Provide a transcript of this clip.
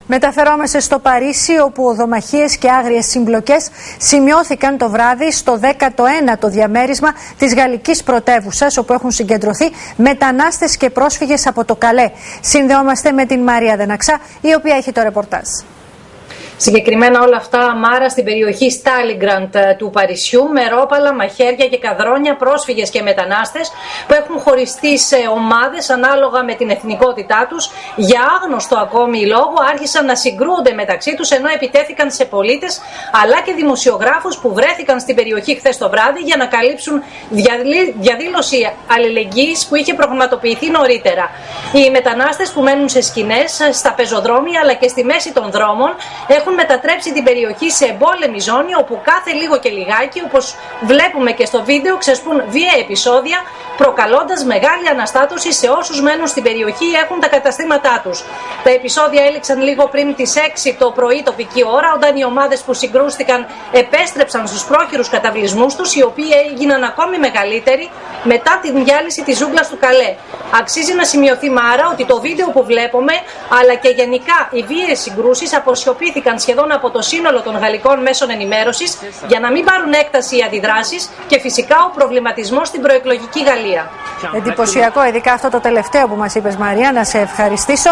Μεταφερόμαστε στο Παρίσι, όπου οδομαχίες και άγριες συμπλοκές σημειώθηκαν το βράδυ στο 19ο διαμέρισμα της γαλλικής πρωτεύουσας, όπου έχουν συγκεντρωθεί μετανάστες και πρόσφυγες από το Καλέ. Συνδεόμαστε με την Μαρία Δεναξά, η οποία έχει το ρεπορτάζ. Συγκεκριμένα όλα αυτά, Μάρα, στην περιοχή Στάλιγκραντ του Παρισιού, με ρόπαλα, μαχαίρια και καδρόνια, πρόσφυγες και μετανάστες που έχουν χωριστεί σε ομάδες ανάλογα με την εθνικότητά τους. Για άγνωστο ακόμη λόγο άρχισαν να συγκρούονται μεταξύ τους, ενώ επιτέθηκαν σε πολίτες αλλά και δημοσιογράφους που βρέθηκαν στην περιοχή χθες το βράδυ για να καλύψουν διαδήλωση αλληλεγγύης που είχε προγραμματοποιηθεί νωρίτερα. Οι μετανάστες που μένουν σε σκηνές, στα πεζοδρόμια αλλά και στη μέση των δρόμων έχουν μετατρέψει την περιοχή σε εμπόλεμη ζώνη, όπου κάθε λίγο και λιγάκι, όπως βλέπουμε και στο βίντεο, ξεσπούν βία επεισόδια, προκαλώντας μεγάλη αναστάτωση σε όσους μένουν στην περιοχή ή έχουν τα καταστήματά τους. Τα επεισόδια έληξαν λίγο πριν τις 6 το πρωί τοπική ώρα, όταν οι ομάδες που συγκρούστηκαν επέστρεψαν στους πρόχειρους καταβλισμούς τους, οι οποίοι έγιναν ακόμη μεγαλύτεροι μετά την διάλυση της ζούγκλας του Καλέ. Αξίζει να σημειωθεί, Μάρα, ότι το βίντεο που βλέπουμε, αλλά και γενικά οι βίαιες συγκρούσεις, αποσιωπήθηκαν σχεδόν από το σύνολο των γαλλικών μέσων ενημέρωσης για να μην πάρουν έκταση οι αντιδράσεις και φυσικά ο προβληματισμός στην προεκλογική Γαλλία. Εντυπωσιακό, ειδικά αυτό το τελευταίο που μας είπες, Μαρία, να σε ευχαριστήσω.